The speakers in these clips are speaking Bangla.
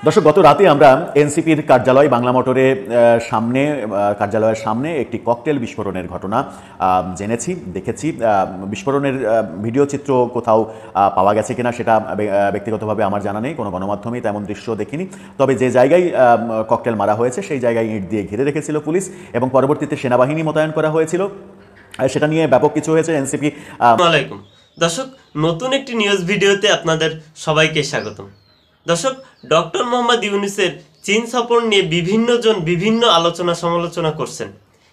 দর্শক, গত রাতে আমরা এনসিপির কার্যালয় বাংলা মোটরের কার্যালয়ের সামনে একটি ককটেল বিস্ফোরণের ঘটনা জেনেছি, দেখেছি। বিস্ফোরণের ভিডিও চিত্র কোথাও পাওয়া গেছে কিনা সেটা ব্যক্তিগতভাবে আমার জানা নেই, কোনো গণমাধ্যমেই তেমন দৃশ্য দেখিনি। তবে যে জায়গায় ককটেল মারা হয়েছে সেই জায়গায় ইট দিয়ে ঘিরে রেখেছিল পুলিশ এবং পরবর্তীতে সেনাবাহিনী মোতায়েন করা হয়েছিল। সেটা নিয়ে ব্যাপক কিছু হয়েছে। এনসিপি। আসসালামাইকুম দর্শক, নতুন একটি নিউজ ভিডিওতে আপনাদের সবাইকে স্বাগতম। দর্শক, ডক্টর মোহাম্মদ ইউনূসের চীন সফর নিয়ে বিভিন্নজন বিভিন্ন আলোচনা সমালোচনা করছেন।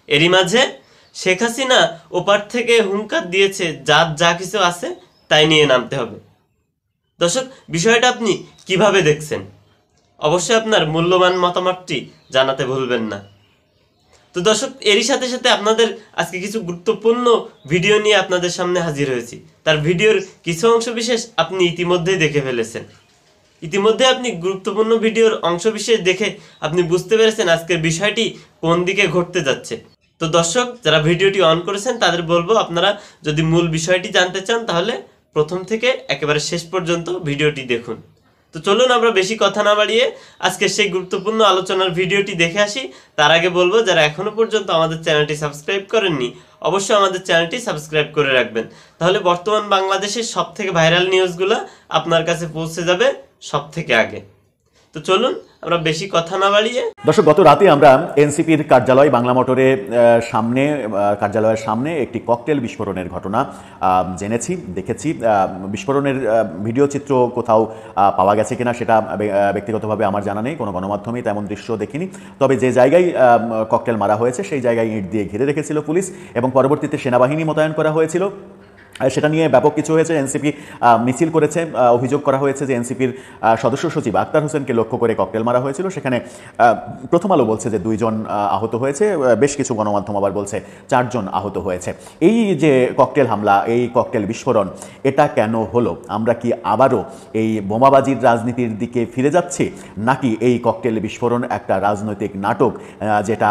এরই মাঝে শেখ হাসিনা ওপার থেকে হুঙ্কার দিয়েছে যার যা কিছু আছে তাই নিয়ে নামতে হবে। দর্শক, বিষয়টা আপনি কিভাবে দেখছেন? অবশ্যই আপনার মূল্যবান মতামতটি জানাতে ভুলবেন না। তো দর্শক, এরই সাথে সাথে আপনাদের আজকে কিছু গুরুত্বপূর্ণ ভিডিও নিয়ে আপনাদের সামনে হাজির হয়েছি। তার ভিডিওর কিছু অংশ বিশেষ আপনি ইতিমধ্যেই দেখে ফেলেছেন। ইতিমধ্যে আপনি গুরুত্বপূর্ণ ভিডিওর অংশ বিশেষ দেখে আপনি বুঝতে পেরেছেন আজকের বিষয়টি কোন দিকে ঘটতে যাচ্ছে। তো দর্শক, যারা ভিডিওটি অন করেছেন তাদের বলবো, আপনারা যদি মূল বিষয়টি জানতে চান তাহলে প্রথম থেকে একেবারে শেষ পর্যন্ত ভিডিওটি দেখুন। তো চলুন আমরা বেশি কথা না বাড়িয়ে আজকে সেই গুরুত্বপূর্ণ আলোচনার ভিডিওটি দেখে আসি। তার আগে বলবো, যারা এখনো পর্যন্ত আমাদের চ্যানেলটি সাবস্ক্রাইব করেননি অবশ্যই আমাদের চ্যানেলটি সাবস্ক্রাইব করে রাখবেন, তাহলে বর্তমান বাংলাদেশের সব থেকে ভাইরাল নিউজগুলো আপনার কাছে পৌঁছে যাবে সব থেকে আগে। তো চলুন আমরা বেশি কথা না বাড়িয়ে। দর্শক, গত রাতে আমরা এনসিপির কার্যালয় বাংলা মোটরের কার্যালয়ের সামনে একটি ককটেল বিস্ফোরণের ঘটনা জেনেছি, দেখেছি। বিস্ফোরণের ভিডিও চিত্র কোথাও পাওয়া গেছে কিনা সেটা ব্যক্তিগতভাবে আমার জানা নেই, কোনো গণমাধ্যমেই তেমন দৃশ্য দেখিনি। তবে যে জায়গায় ককটেল মারা হয়েছে সেই জায়গায় ইট দিয়ে ঘিরে রেখেছিল পুলিশ এবং পরবর্তীতে সেনাবাহিনী মোতায়েন করা হয়েছিল। সেটা নিয়ে ব্যাপক কিছু হয়েছে। এনসিপি মিছিল করেছে। অভিযোগ করা হয়েছে যে এনসিপির সদস্য সচিব আক্তার হোসেনকে লক্ষ্য করে ককটেল মারা হয়েছিল। সেখানে প্রথম আলো বলছে যে 2 জন আহত হয়েছে, বেশ কিছু গণমাধ্যম আবার বলছে 4 জন আহত হয়েছে। এই যে ককটেল হামলা, এই ককটেল বিস্ফোরণ, এটা কেন হলো? আমরা কি আবারও এই বোমাবাজির রাজনীতির দিকে ফিরে যাচ্ছি, নাকি এই ককটেল বিস্ফোরণ একটা রাজনৈতিক নাটক, যেটা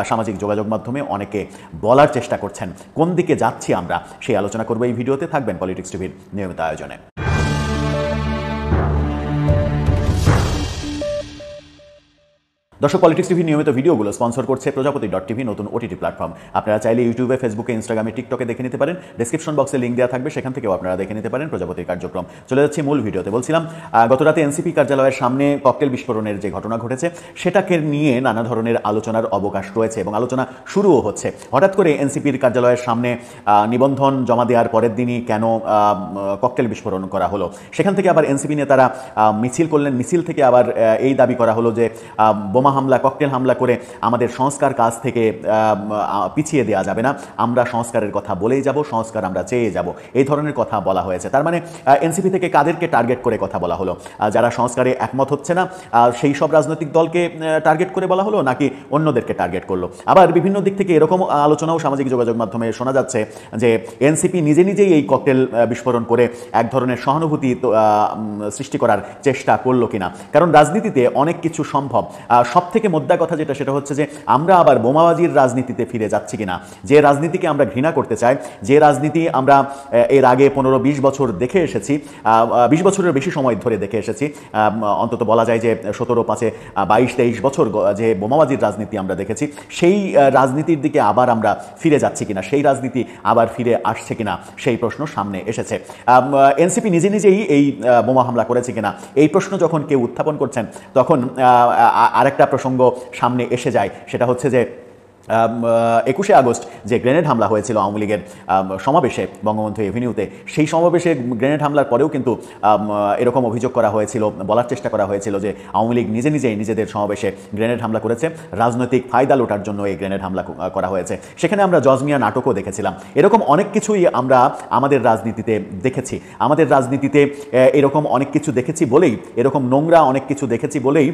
সামাজিক যোগাযোগ মাধ্যমে অনেকে বলার চেষ্টা করছেন? কোন দিকে যাচ্ছি আমরা, সেই আলোচনা করবো এই ভিডিওতে। থাকবেন পলিটিক্স টিভির নিয়মিত আয়োজনে। দর্শক, পলিটিক্স টিভি নিয়মিত ভিডিওগুলো স্পন্সর করছে প্রজাপতি.tv, নতুন ওটিটি প্ল্যাটফর্ম। আপনারা চাইলে ইউটিউবে, ফেসবুকে, ইনস্টাগ্রামে, টিকটকে দেখে নিতে পারেন। ডেসক্রিপশন বক্সে লিঙ্ক দেওয়া থাকবে, সেখান থেকেও আপনারা দেখে নিতে পারেন প্রজাপতির কার্যক্রম। চলে যাচ্ছি মূল ভিডিওতে। বলছিলাম, গত রাতে এনসিপি কার্যালয়ের সামনে ককটেল বিস্ফোরণের যে ঘটনা ঘটেছে সেটাকে নিয়ে নানা ধরনের আলোচনার অবকাশ রয়েছে এবং আলোচনা শুরুও হচ্ছে। হঠাৎ করে এনসিপির কার্যালয়ের সামনে নিবন্ধন জমা দেওয়ার পরের দিনই কেন ককটেল বিস্ফোরণ করা হলো? সেখান থেকে আবার এনসিপি নেতারা মিছিল করলেন। মিছিল থেকে আবার এই দাবি করা হলো যে বোমা হামলা, ককটেল হামলা করে আমাদের সংস্কার কাজ থেকে পিছিয়ে দেওয়া যাবে না, আমরা সংস্কারের কথা বলেই যাব, সংস্কার আমরা চেয়ে যাব, এই ধরনের কথা বলা হয়েছে। তার মানে এনসিপি থেকে কাদেরকে টার্গেট করে কথা বলা হলো? যারা সংস্কারে একমত হচ্ছে না সেই সব রাজনৈতিক দলকে টার্গেট করে বলা হলো, নাকি অন্যদেরকে টার্গেট করলো? আবার বিভিন্ন দিক থেকে এরকম আলোচনাও সামাজিক যোগাযোগ মাধ্যমে শোনা যাচ্ছে যে এনসিপি নিজে নিজেই এই ককটেল বিস্ফোরণ করে এক ধরনের সহানুভূতি সৃষ্টি করার চেষ্টা করলো কিনা। কারণ রাজনীতিতে অনেক কিছু সম্ভব। সব থেকে মোদ্দা কথা যেটা, সেটা হচ্ছে যে আমরা আবার বোমাবাজির রাজনীতিতে ফিরে যাচ্ছি কিনা। যে রাজনীতিকে আমরা ঘৃণা করতে চাই, যে রাজনীতি আমরা এর আগে 15-20 বছর দেখে এসেছি, 20 বছরের বেশি সময় ধরে দেখে এসেছি, অন্তত বলা যায় যে 17-5 22-23 বছর যে বোমাবাজির রাজনীতি আমরা দেখেছি, সেই রাজনীতির দিকে আবার আমরা ফিরে যাচ্ছি কিনা, সেই রাজনীতি আবার ফিরে আসছে কিনা, সেই প্রশ্ন সামনে এসেছে। এনসিপি নিজে নিজেই এই বোমা হামলা করেছে কিনা এই প্রশ্ন যখন কেউ উত্থাপন করছেন, তখন আরেকটা প্রসঙ্গ সামনে এসে যায়। সেটা হচ্ছে যে 21শে আগস্ট যে গ্রেনেড হামলা হয়েছিল আওয়ামী লীগের সমাবেশে বঙ্গবন্ধু এভিনিউতে, সেই সমাবেশে গ্রেনেড হামলার পরেও কিন্তু এরকম অভিযোগ করা হয়েছিল, বলার চেষ্টা করা হয়েছিল যে আওয়ামী লীগ নিজে নিজেই নিজেদের সমাবেশে গ্রেনেড হামলা করেছে, রাজনৈতিক ফায়দা লোটার জন্য এই গ্রেনেড হামলা করা হয়েছে। সেখানে আমরা জজমিয়া নাটকও দেখেছিলাম। এরকম অনেক কিছুই আমরা আমাদের রাজনীতিতে দেখেছি। আমাদের রাজনীতিতে এরকম অনেক কিছু দেখেছি বলেই, এরকম নোংরা অনেক কিছু দেখেছি বলেই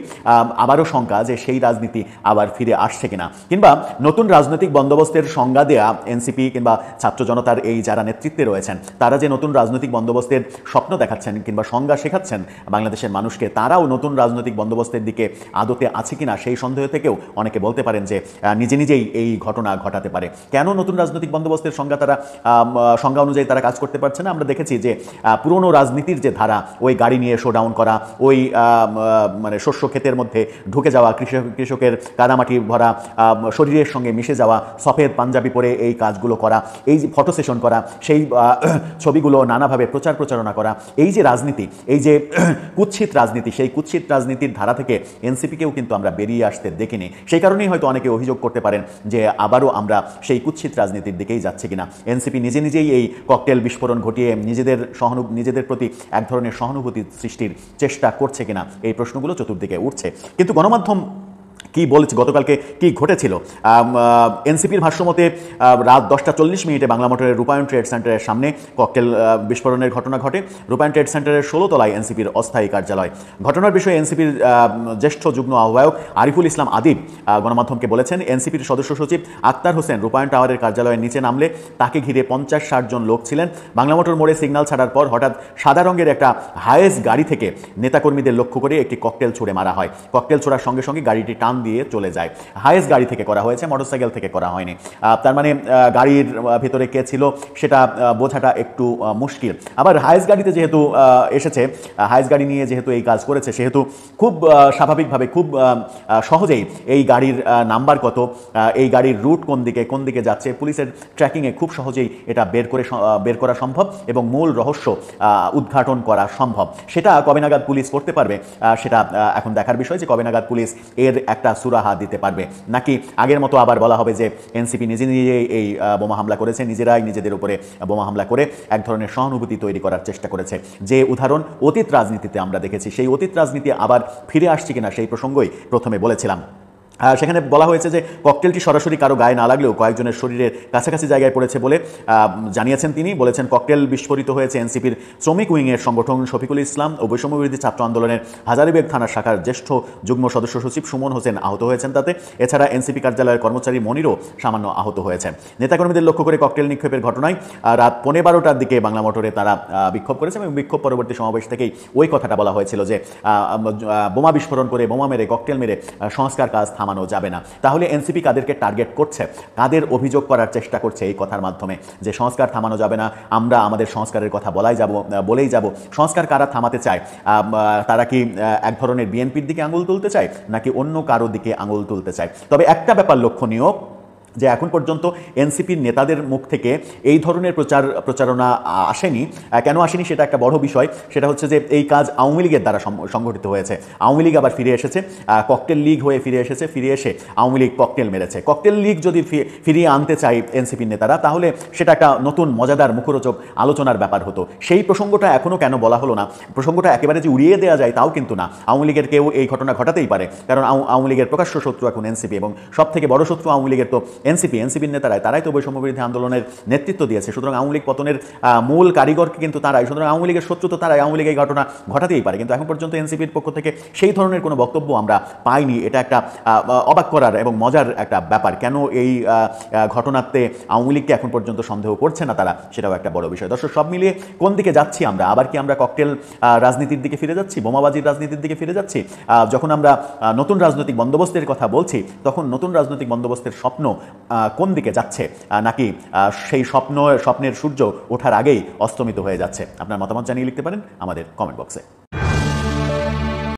আবারও শঙ্কা যে সেই রাজনীতি আবার ফিরে আসছে কিনা, কিংবা নতুন রাজনৈতিক বন্দোবস্তের সংজ্ঞা দেয়া এনসিপি কিংবা ছাত্র জনতার এই যারা নেতৃত্বে রয়েছেন, তারা যে নতুন রাজনৈতিক বন্দোবস্তের স্বপ্ন দেখাচ্ছেন কিংবা সংজ্ঞা শেখাচ্ছেন বাংলাদেশের মানুষকে, তারাও নতুন রাজনৈতিক বন্দোবস্তের দিকে আদতে আছে কিনা সেই সন্দেহ থেকেও অনেকে বলতে পারেন যে নিজে নিজেই এই ঘটনা ঘটাতে পারে। কেন নতুন রাজনৈতিক বন্দোবস্তের সংজ্ঞা অনুযায়ী তারা কাজ করতে পারছে না? আমরা দেখেছি যে পুরনো রাজনীতির যে ধারা, ওই গাড়ি নিয়ে শোডাউন করা, ওই মানে শস্য ক্ষেতের মধ্যে ঢুকে যাওয়া, কৃষকের কাদামাটি ভরা শরীরের সঙ্গে মিশে যাওয়া, সফেদ পাঞ্জাবি পরে এই কাজগুলো করা, এই যে ফটো সেশন করা, সেই ছবিগুলো নানাভাবে প্রচারণা করা, এই যে রাজনীতি, এই যে কুৎসিত রাজনীতি, সেই কুৎসিত রাজনীতির ধারা থেকে এনসিপিকেও কিন্তু আমরা বেরিয়ে আসতে দেখিনি। সেই কারণেই হয়তো অনেকে অভিযোগ করতে পারেন যে আবারও আমরা সেই কুৎসিত রাজনীতির দিকেই যাচ্ছি কিনা। এনসিপি নিজেই এই ককটেল বিস্ফোরণ ঘটিয়ে নিজেদের প্রতি এক ধরনের সহানুভূতি সৃষ্টির চেষ্টা করছে কিনা, এই প্রশ্নগুলো চতুর্দিকে উঠছে। কিন্তু গণমাধ্যম কি বলছে, গতকালকে কি ঘটেছিল? এনসিপির ভাষ্যমতে রাত 10:40 বাংলা মোটরের রূপায়ণ ট্রেড সেন্টারের সামনে ককটেল বিস্ফোরণের ঘটনা ঘটে। রূপায়ণ ট্রেড সেন্টারের 16 তলায় এনসিপির অস্থায়ী কার্যালয়। ঘটনার বিষয়ে এনসিপির জ্যেষ্ঠ যুগ্ম আহ্বায়ক আরিফুল ইসলাম আদিব গণমাধ্যমকে বলেছেন, এনসিপির সদস্য সচিব আক্তার হোসেন রূপায়ণ টাওয়ারের কার্যালয়ের নিচে নামলে তাকে ঘিরে 50-60 জন লোক ছিলেন। বাংলা মোটর মোড়ে সিগন্যাল ছাড়ার পর হঠাৎ সাদা রঙের একটা হায়েস গাড়ি থেকে নেতাকর্মীদের লক্ষ্য করে একটি ককটেল ছুড়ে মারা হয়। ককটেল ছোড়ার সঙ্গে সঙ্গে গাড়িটি টান দিয়ে চলে যায়। হায়েস গাড়ি থেকে করা হয়েছে, মোটরসাইকেল থেকে করা হয়নি। তার মানে গাড়ির ভিতরে কে ছিল সেটা বোঝাটা একটু মুশকিল। আবার হায়েস গাড়িতে যেহেতু এসেছে, হায়েস গাড়ি নিয়ে যেহেতু এই কাজ করেছে, সেহেতু খুব স্বাভাবিকভাবে খুব সহজেই এই গাড়ির নাম্বার কত, এই গাড়ির রুট কোন দিকে যাচ্ছে, পুলিশের ট্র্যাকিংয়ে খুব সহজেই এটা বের করা সম্ভব এবং মূল রহস্য উদ্ঘাটন করা সম্ভব। সেটা কবে নাগাদ পুলিশ করতে পারবে সেটা এখন দেখার বিষয়, যে কবে নাগাদ পুলিশ এর একটা সুরাহা দিতে পারবে, নাকি আগের মতো আবার বলা হবে যে এনসিপি নিজেই এই বোমা হামলা করেছে, নিজেরাই নিজেদের উপরে বোমা হামলা করে এক ধরনের সহানুভূতি তৈরি করার চেষ্টা করেছে। যে উদাহরণ অতীত রাজনীতিতে আমরা দেখেছি, সেই অতীত রাজনীতি আবার ফিরে আসছে কিনা সেই প্রসঙ্গই প্রথমে বলেছিলাম। সেখানে বলা হয়েছে যে ককটেলটি সরাসরি কারো গায়ে না লাগলেও কয়েকজনের শরীরের কাছাকাছি জায়গায় পড়েছে বলে জানিয়েছেন তিনি। বলেছেন, ককটেল বিস্ফোরিত হয়েছে এনসিপির শ্রমিক উইংয়ের সংগঠন শফিকুল ইসলাম ও বৈষম্যবিরোধী ছাত্র আন্দোলনের হাজারীবাগ থানার শাখার জ্যেষ্ঠ যুগ্ম সদস্য সচিব সুমন হোসেন আহত হয়েছেন তাতে। এছাড়া এনসিপি কার্যালয়ের কর্মচারী মনিরও সামান্য আহত হয়েছেন। নেতাকর্মীদের লক্ষ্য করে ককটেল নিক্ষেপের ঘটনায় রাত 12:15টার দিকে বাংলা মোটরে তারা বিক্ষোভ করেছে এবং বিক্ষোভ পরবর্তী সমাবেশ থেকেই ওই কথাটা বলা হয়েছিল যে বোমা বিস্ফোরণ করে, বোমা মেরে, ককটেল মেরে সংস্কার কাজ থামানো যাবে না। তাহলে এনসিপি কাদেরকে টার্গেট করছে, কাদের অভিযোগ করার চেষ্টা করছে এই কথার মাধ্যমে যে সংস্কার থামানো যাবে না, আমরা আমাদের সংস্কারের কথা বলেই যাব। সংস্কার কারা থামাতে চায়? তারা কি এক ধরনের বিএনপির দিকে আঙুল তুলতে চায়, নাকি অন্য কারো দিকে আঙুল তুলতে চায়? তবে একটা ব্যাপার লক্ষণীয়, যে এখন পর্যন্ত এনসিপির নেতাদের মুখ থেকে এই ধরনের প্রচারণা আসেনি। কেন আসেনি সেটা একটা বড় বিষয়। সেটা হচ্ছে যে এই কাজ আওয়ামী লীগের দ্বারা সংগঠিত হয়েছে। আওয়ামী লীগ আবার ফিরে এসেছে, ককটেল লীগ হয়ে ফিরে এসেছে, ফিরে এসে আওয়ামী লীগ ককটেল মেরেছে। ককটেল লীগ যদি ফিরিয়ে আনতে চায় এনসিপির নেতারা, তাহলে সেটা একটা নতুন মজাদার মুখরোচক আলোচনার ব্যাপার হতো। সেই প্রসঙ্গটা এখনও কেন বলা হলো না? প্রসঙ্গটা একেবারে যে উড়িয়ে দেওয়া যায় তাও কিন্তু না। আওয়ামী লীগের কেউ এই ঘটনা ঘটাতেই পারে, কারণ আওয়ামী লীগের প্রকাশ্য শত্রু এখন এনসিপি, এবং সব থেকে বড় শত্রু আওয়ামী লীগের তো এনসিপির নেতারাই তো বৈষম্যবিরোধী আন্দোলনের নেতৃত্ব দিয়েছে। সুতরাং আওয়ামী লীগ পতনের মূল কারিগরকে কিন্তু তারাই। সুতরাং আওয়ামী লীগের শত্রু তো তারাই, আওয়ামী লীগ এই ঘটনা ঘটাতেই পারে। কিন্তু এখন পর্যন্ত এনসিপির পক্ষ থেকে সেই ধরনের কোনো বক্তব্য আমরা পাইনি। এটা একটা অবাক করার এবং মজার একটা ব্যাপার। কেন এই ঘটনাতে আওয়ামী লীগকে এখন পর্যন্ত সন্দেহ করছে না তারা, সেটাও একটা বড় বিষয়। দর্শক, সব মিলিয়ে কোন দিকে যাচ্ছি আমরা? আবার কি আমরা ককটেল রাজনীতির দিকে ফিরে যাচ্ছি, বোমাবাজির রাজনীতির দিকে ফিরে যাচ্ছি? যখন আমরা নতুন রাজনৈতিক বন্দোবস্তের কথা বলছি, তখন নতুন রাজনৈতিক বন্দোবস্তের স্বপ্ন কোন দিকে যাচ্ছে, নাকি সেই স্বপ্নের সূর্য ওঠার আগেই অস্তমিত হয়ে যাচ্ছে? আপনার মতামত জানিয়ে লিখতে পারেন আমাদের কমেন্ট বক্সে।